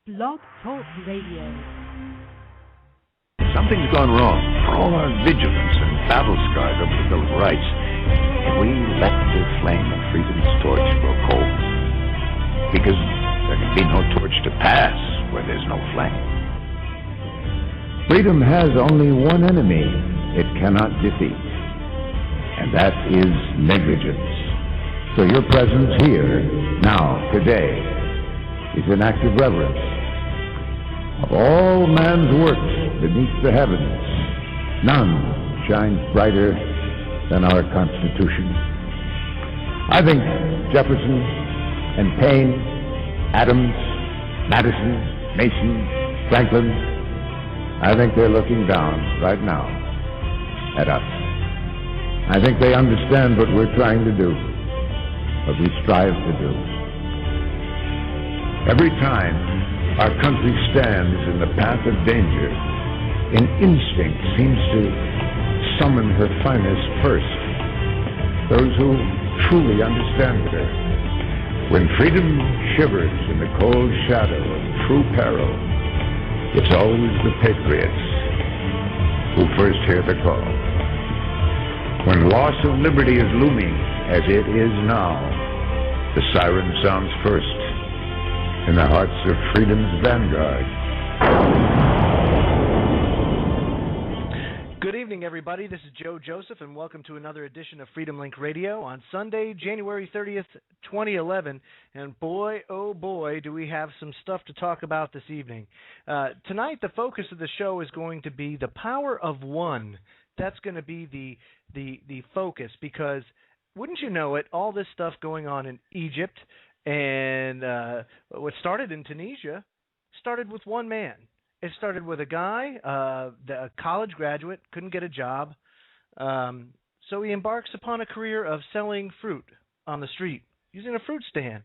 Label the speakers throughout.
Speaker 1: Blog Talk Radio.
Speaker 2: Something's gone wrong. For all our vigilance and battle scars over the Bill of Rights, if we let the flame of freedom's torch grow cold, because there can be no torch to pass where there's no flame. Freedom has only one enemy it cannot defeat, and that is negligence. So your presence here, now, today, is an act of reverence. Of all man's works beneath the heavens, none shines brighter than our Constitution. I think Jefferson and Paine, Adams, Madison, Mason, Franklin, I think they're looking down right now at us. I think they understand what we're trying to do, what we strive to do. Every time our country stands in the path of danger, an instinct seems to summon her finest first, those who truly understand her. When freedom shivers in the cold shadow of true peril, it's always the patriots who first hear the call. When loss of liberty is looming, as it is now, the siren sounds first in the hearts of freedom's vanguard.
Speaker 3: Good evening, everybody. This is Joe Joseph, and welcome to another edition of Freedomlink Radio on Sunday, January 30th, 2011. And boy, oh boy, do we have some stuff to talk about this evening. Tonight, the focus of the show is going to be the power of one. That's going to be the focus, because wouldn't you know it, all this stuff going on in Egypt and what started in Tunisia started with one man. It started with a guy, a college graduate, couldn't get a job, so he embarks upon a career of selling fruit on the street, using a fruit stand.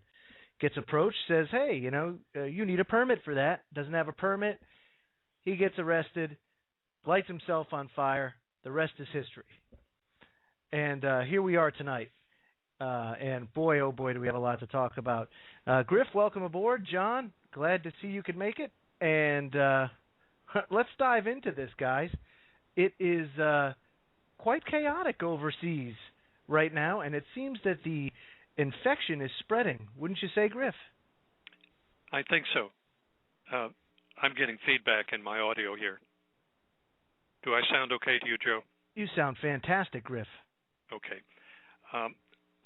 Speaker 3: Gets approached, says, hey, you need a permit for that. Doesn't have a permit. He gets arrested, lights himself on fire. The rest is history. And here we are tonight. And boy, oh boy, do we have a lot to talk about. Griff, welcome aboard. John, glad to see you could make it. And let's dive into this, guys. It is quite chaotic overseas right now, and it seems that the infection is spreading. Wouldn't you say, Griff?
Speaker 4: I think so. I'm getting feedback in my audio here. Do I sound okay to you, Joe?
Speaker 3: You sound fantastic, Griff.
Speaker 4: Okay.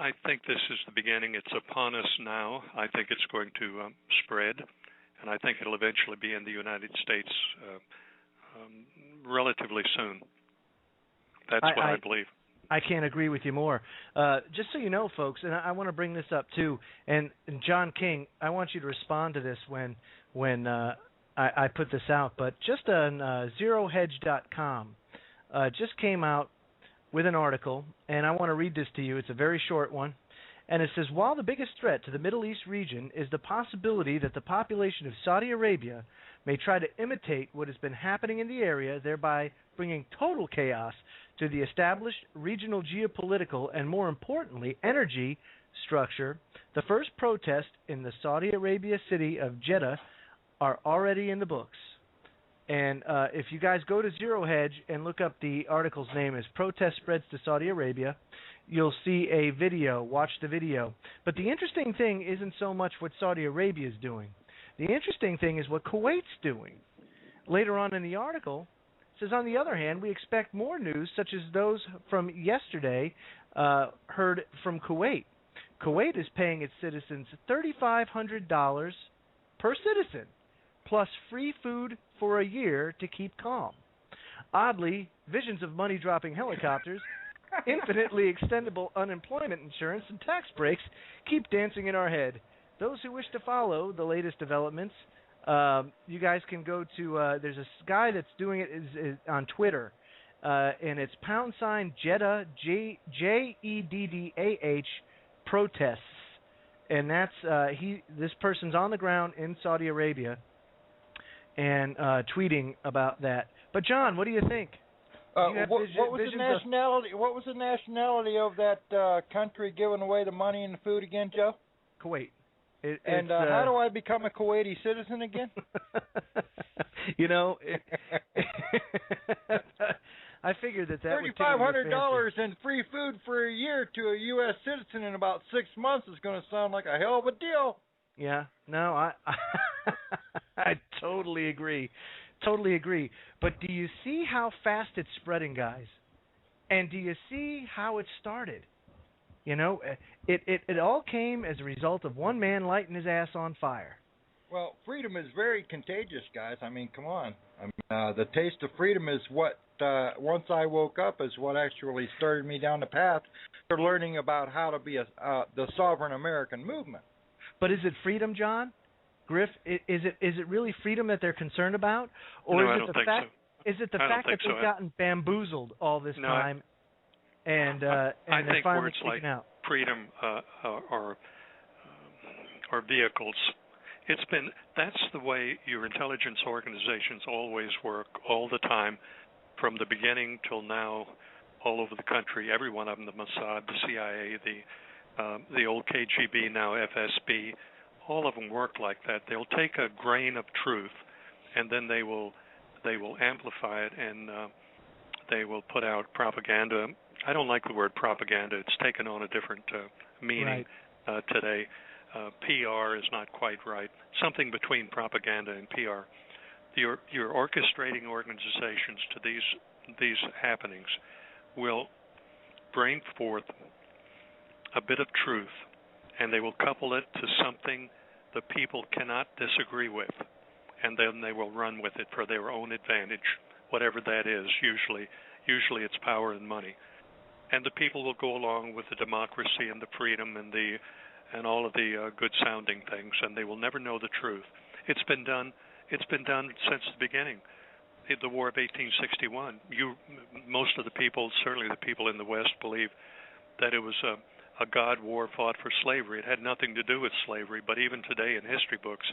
Speaker 4: I think this is the beginning. It's upon us now. I think it's going to spread, and I think it'll eventually be in the United States relatively soon. That's what I believe.
Speaker 3: I can't agree with you more. Just so you know, folks, and I want to bring this up too, and John King, I want you to respond to this when I put this out, but just on ZeroHedge.com just came out with an article, and I want to read this to you. It's a very short one, and it says, while the biggest threat to the Middle East region is the possibility that the population of Saudi Arabia may try to imitate what has been happening in the area, thereby bringing total chaos to the established regional geopolitical and, more importantly, energy structure, the first protests in the Saudi Arabia city of Jeddah are already in the books. And if you guys go to Zero Hedge and look up, the article's name is Protest Spreads to Saudi Arabia, you'll see a video. Watch the video. But the interesting thing isn't so much what Saudi Arabia is doing. The interesting thing is what Kuwait's doing. Later on in the article, it says, on the other hand, we expect more news such as those from yesterday heard from Kuwait. Kuwait is paying its citizens $3,500 per citizen, plus free food for a year to keep calm. Oddly, visions of money-dropping helicopters, infinitely extendable unemployment insurance, and tax breaks keep dancing in our head. Those who wish to follow the latest developments, you guys can go to, there's a guy that's doing it is on Twitter, and it's #Jeddah, JEDDAH, protests. And that's, this person's on the ground in Saudi Arabia, and tweeting about that. But John, what do you think?
Speaker 5: What was the nationality of that country giving away the money and the food again, Joe?
Speaker 3: Kuwait.
Speaker 5: How do I become a Kuwaiti citizen again?
Speaker 3: I figured that
Speaker 5: $3,500 in free food for a year to a U.S. citizen in about 6 months is going to sound like a hell of a deal.
Speaker 3: Yeah, no, I totally agree. Totally agree. But do you see how fast it's spreading, guys? And do you see how it started? It all came as a result of one man lighting his ass on fire.
Speaker 5: Well, freedom is very contagious, guys. I mean, come on. The taste of freedom is what, once I woke up, is what actually started me down the path for learning about how to be the sovereign American movement.
Speaker 3: But is it freedom, John? Griff, is it really freedom that they're concerned about? Or
Speaker 4: no,
Speaker 3: is
Speaker 4: I
Speaker 3: it
Speaker 4: don't
Speaker 3: the
Speaker 4: think
Speaker 3: fact
Speaker 4: so.
Speaker 3: Is it the fact that they've gotten bamboozled all this time and
Speaker 4: I
Speaker 3: they're
Speaker 4: think
Speaker 3: finally
Speaker 4: words
Speaker 3: freaking
Speaker 4: like
Speaker 3: out?
Speaker 4: freedom or vehicles. That's the way your intelligence organizations always work all the time, from the beginning till now, all over the country. Every one of them, the Mossad, the CIA, the old KGB, now FSB, all of them work like that. They'll take a grain of truth, and then they will amplify it, and they will put out propaganda. I don't like the word propaganda. It's taken on a different meaning today. PR is not quite right. Something between propaganda and PR. Your orchestrating organizations to these happenings will bring forth a bit of truth, and they will couple it to something the people cannot disagree with, and then they will run with it for their own advantage, whatever that is. Usually it's power and money, and the people will go along with the democracy and the freedom and all of the good sounding things, and they will never know the truth. It's been done since the beginning. The War of 1861. Most of the people, certainly the people in the West, believe that it was a God war fought for slavery. It had nothing to do with slavery, but even today in history books,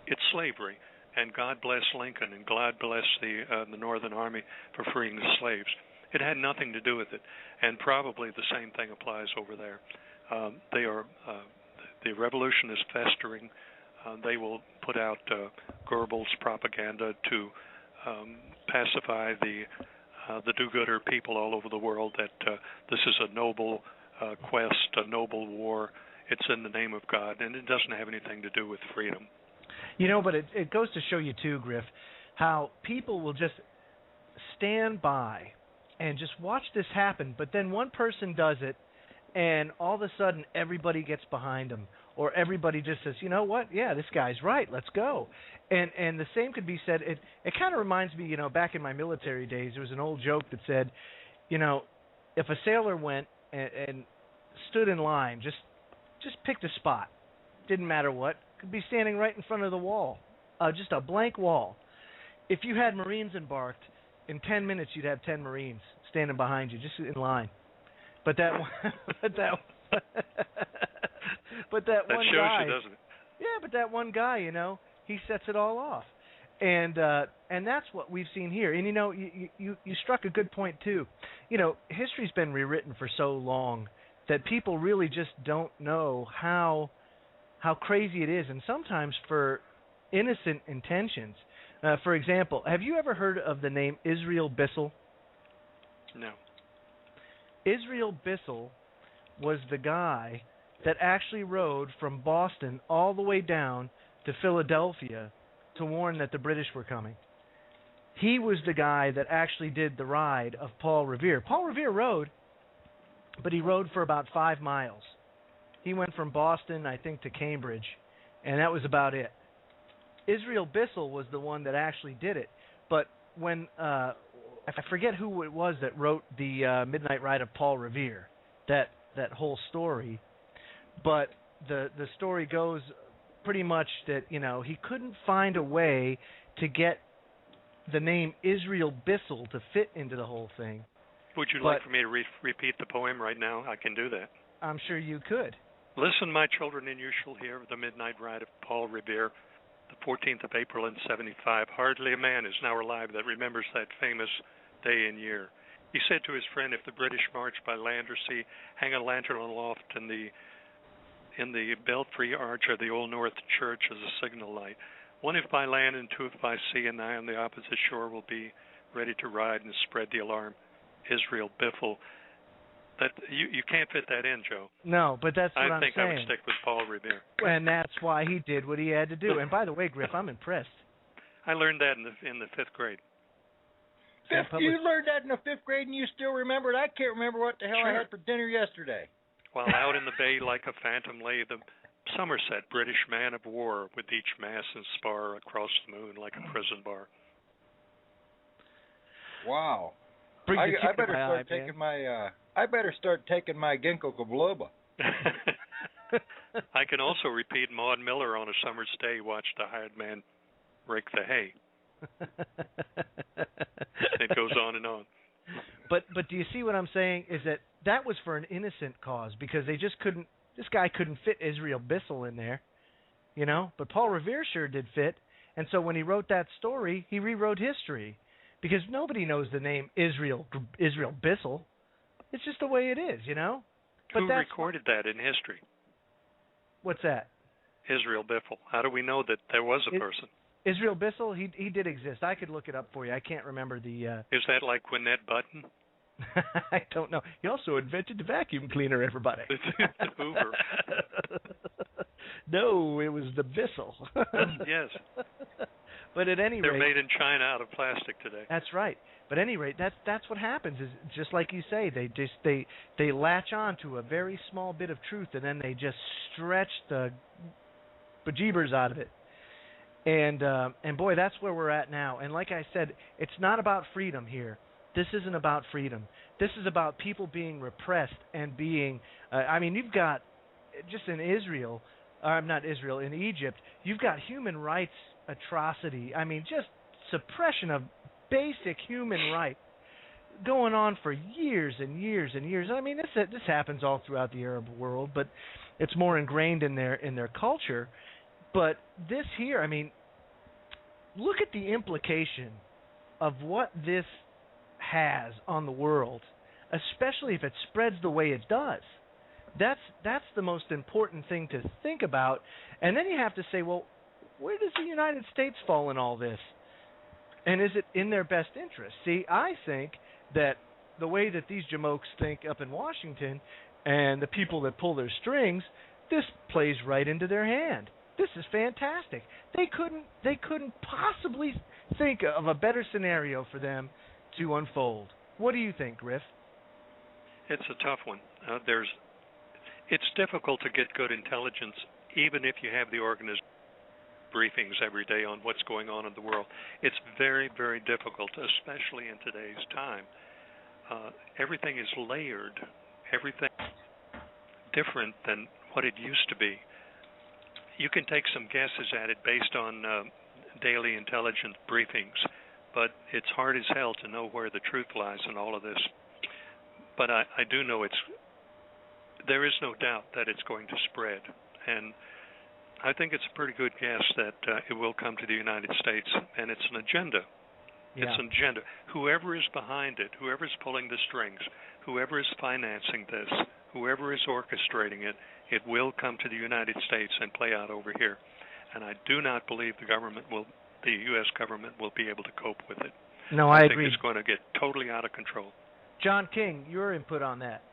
Speaker 4: it's slavery. And God bless Lincoln, and God bless the Northern Army for freeing the slaves. It had nothing to do with it, and probably the same thing applies over there. The revolution is festering. They will put out Goebbels propaganda to pacify the do-gooder people all over the world that this is a noble quest, a noble war. It's in the name of God, and it doesn't have anything to do with freedom.
Speaker 3: But it goes to show you too, Griff, how people will just stand by and just watch this happen, but then one person does it, and all of a sudden everybody gets behind them, or everybody just says, you know what, yeah, this guy's right, let's go. And the same could be said, it kind of reminds me, back in my military days, there was an old joke that said, if a sailor went and stood in line, just picked a spot, didn't matter what, could be standing right in front of the wall, just a blank wall. If you had Marines embarked, in 10 minutes you'd have 10 Marines standing behind you, just in line. But that one
Speaker 4: shows
Speaker 3: guy,
Speaker 4: you, doesn't it?
Speaker 3: Yeah, but that one guy, he sets it all off, and that's what we've seen here. And you struck a good point too. History's been rewritten for so long that people really just don't know how crazy it is, and sometimes for innocent intentions. For example, have you ever heard of the name Israel Bissell?
Speaker 4: No.
Speaker 3: Israel Bissell was the guy that actually rode from Boston all the way down to Philadelphia to warn that the British were coming. He was the guy that actually did the ride of Paul Revere. Paul Revere rode, but he rode for about 5 miles. He went from Boston, I think, to Cambridge, and that was about it. Israel Bissell was the one that actually did it. But when I forget who it was that wrote the Midnight Ride of Paul Revere, that whole story. But the story goes pretty much that he couldn't find a way to get the name Israel Bissell to fit into the whole thing.
Speaker 4: Would you like for me to repeat the poem right now? I can do that.
Speaker 3: I'm sure you could.
Speaker 4: Listen, my children, and you shall hear the Midnight Ride of Paul Revere, the 14th of April in 75. Hardly a man is now alive that remembers that famous day and year. He said to his friend, if the British march by land or sea, hang a lantern aloft, and the in the belfry arch of the Old North Church as a signal light. One if by land and two if by sea, and I on the opposite shore will be ready to ride and spread the alarm. Israel Biffle. That you can't fit that in, Joe.
Speaker 3: No, but that's what I'm saying.
Speaker 4: I think I would stick with Paul Revere.
Speaker 3: And that's why he did what he had to do. And by the way, Griff, I'm impressed.
Speaker 4: I learned that in the fifth grade.
Speaker 5: You learned that in the fifth grade and you still remember it? I can't remember what the hell I had for dinner yesterday.
Speaker 4: While out in the bay like a phantom lay the Somerset British man of war, with each mast and spar across the moon like a prison bar.
Speaker 5: Wow. I better start taking my ginkgo biloba.
Speaker 4: I can also repeat Maud Miller on a summer's day. Watch the hired man rake the hay. It goes on and on.
Speaker 3: But do you see what I'm saying? Is that was for an innocent cause, because they just couldn't. This guy couldn't fit Israel Bissell in there, you know. But Paul Revere sure did fit, and so when he wrote that story, he rewrote history, because nobody knows the name Israel Bissell. It's just the way it is, you know. But
Speaker 4: who recorded that in history?
Speaker 3: What's that?
Speaker 4: Israel Biffle. How do we know that there was a person?
Speaker 3: Israel Bissell, he did exist. I could look it up for you. I can't remember the...
Speaker 4: Is that like Quinette Button?
Speaker 3: I don't know. He also invented the vacuum cleaner, everybody.
Speaker 4: The Hoover.
Speaker 3: No, it was the Bissell.
Speaker 4: Yes.
Speaker 3: But at any rate...
Speaker 4: They're made in China out of plastic today.
Speaker 3: That's right. But at any rate, that's what happens, is just like you say, they latch on to a very small bit of truth, and then they just stretch the bejeebers out of it. And boy, that's where we're at now. And like I said, it's not about freedom here. This isn't about freedom. This is about people being repressed and being. I mean, you've got just in Israel, not Israel, in Egypt, you've got human rights atrocity. I mean, just suppression of basic human rights going on for years and years and years. I mean, this happens all throughout the Arab world, but it's more ingrained in their culture. But this here, I mean, look at the implication of what this has on the world, especially if it spreads the way it does. That's the most important thing to think about. And then you have to say, well, where does the United States fall in all this? And is it in their best interest? See, I think that the way that these jamokes think up in Washington and the people that pull their strings, this plays right into their hand. This is fantastic. They couldn't possibly think of a better scenario for them to unfold. What do you think, Griff?
Speaker 4: It's a tough one. It's difficult to get good intelligence, even if you have the organization briefings every day on what's going on in the world. It's very, very difficult, especially in today's time. Everything is layered. Everything different than what it used to be. You can take some guesses at it based on daily intelligence briefings, but it's hard as hell to know where the truth lies in all of this. But I do know there is no doubt that it's going to spread, and I think it's a pretty good guess that it will come to the United States, and it's an agenda. Yeah. It's an agenda. Whoever is behind it, whoever is pulling the strings, whoever is financing this, whoever is orchestrating it, it will come to the United States and play out over here. And I do not believe the U.S. government will be able to cope with it.
Speaker 3: No, I agree.
Speaker 4: I think it's going to get totally out of control.
Speaker 3: John King, your input on that.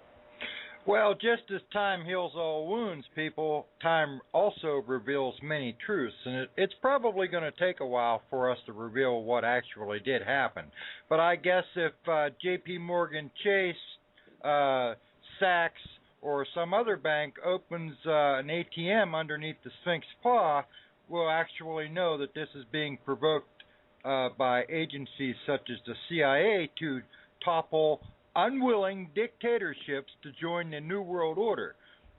Speaker 5: Well, just as time heals all wounds, people, time also reveals many truths, and it's probably going to take a while for us to reveal what actually did happen. But I guess if J.P. Morgan Chase, Sachs, or some other bank opens an ATM underneath the Sphinx paw, we'll actually know that this is being provoked by agencies such as the CIA to topple unwilling dictatorships to join the New World Order.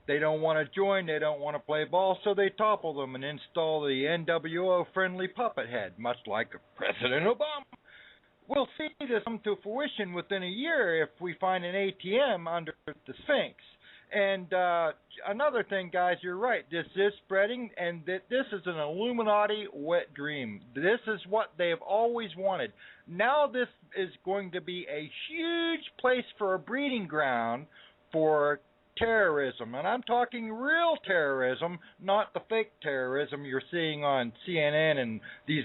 Speaker 5: They don't want to join, they don't want to play ball, so they topple them and install the NWO-friendly puppet head, much like President Obama. We'll see this come to fruition within a year if we find an ATM under the Sphinx. And another thing, guys, you're right. This is spreading, and this is an Illuminati wet dream. This is what they've always wanted. Now this is going to be a huge place for a breeding ground for terrorism, and I'm talking real terrorism, not the fake terrorism you're seeing on CNN and these